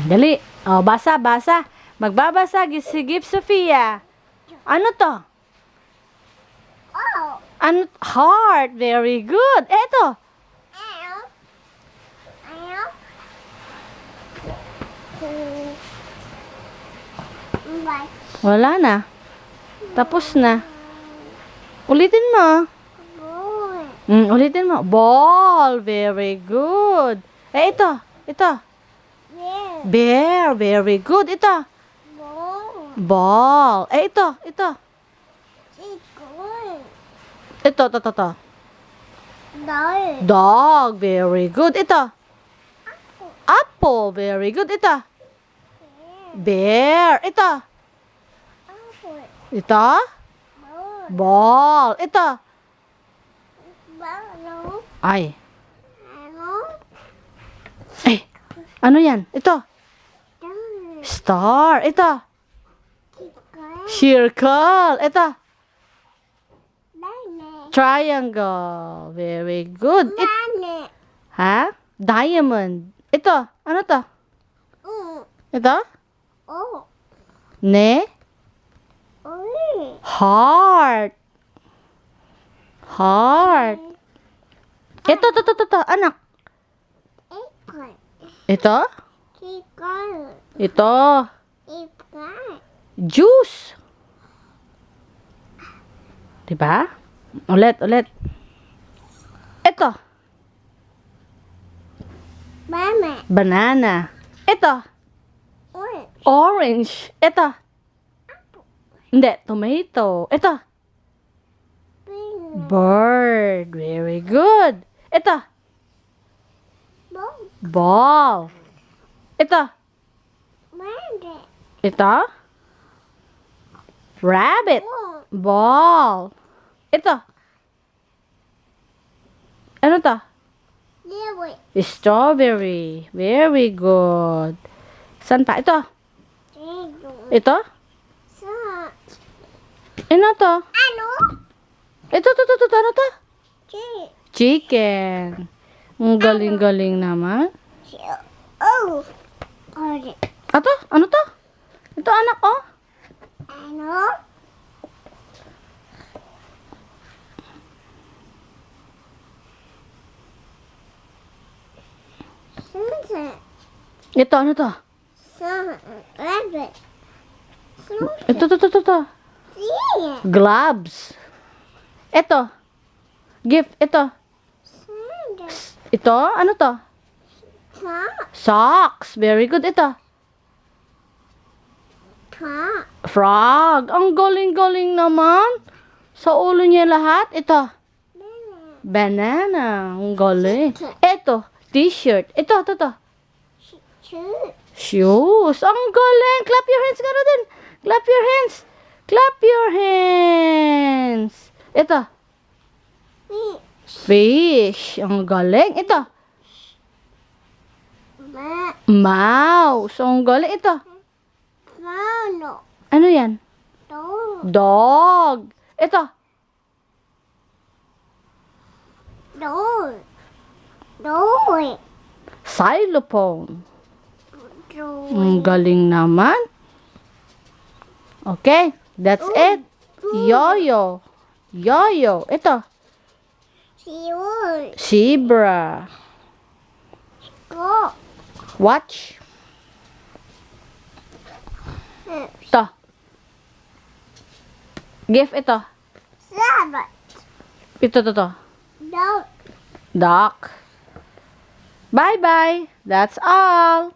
Dali. Oh, basa, basa. Magbabasa si Gift Sophia. Ano to? Oh. Ano? Heart. Very good. Eto. Ow. Bye. Wala na. Tapos na. Ulitin mo. Boy. Ulitin mo. Ball. Very good. Ito. Ito. Yeah. Bear. Very good. Ito. Boy. Ball. Ito. Ito. Chicken. Ito. Dog. Dog. Very good. Ito. Apple. Very good. Ito. Bear. Ito. Apple. Ito. Boy. Ball. Ito. Balloon. Ay. Hello. Ay. Ano yan? Ito. Dog. Star. Ito. Chicken. Circle. Ito. Banana. Triangle. Very good. Banana. Ha? Diamond. Ito. Ano to? Ito? Oh. Ne? Oh. Heart. Heart. Ito. Anak. Apple. Ito? Chicken. Ito. Apple. Juice. Diba? Ulit. Ito. Mama. Banana. Ito. Orange. Orange. Ito. Hindi. Tomato. Ito. Banana. Bird. Very good. Ito. Ball. Ball. Ito. Banana. Ito. Rabbit. Oh. Ball. Ito. Ano to? Louis. Strawberry. Very good. Saan pa? Ito. Dragon. Ito. Sa. Ano to? Ano? Ito. Ano to? Chicken. Chicken. Ang galing-galing naman. Oh. Orange. Ato? Ano to? Ito anak, oh. Ano? Sunset. Ito, ano to? Sun. Rabbit. Sunset. Ito. Yeah. Gloves. Ito. Gift. Ito. Sunset. Ito. Ano to? Top. Socks. Very good. Ito. Top. Frog. Ang galing-galing naman. Sa ulo niya lahat. Ito. Banana. Ang galing. Ito. T-shirt. Ito. Shoot. Shoes. Ang galing. Clap your hands. Gano'n din. Clap your hands. Clap your hands. Ito. Fish. Ang galing. Ito. Mouse. Ang galing. Ito. Mano. Ano yan? Dog. Dog. Ito. Dog. Dog. Xylophone. Dog. Ang galing naman. Okay. That's it. Yo-yo. Yo-yo. Ito. Seawood. Zebra. Go. Watch. Ito. Gift ito. Rabbit. Ito. Dog. Duck. Bye-bye. That's all.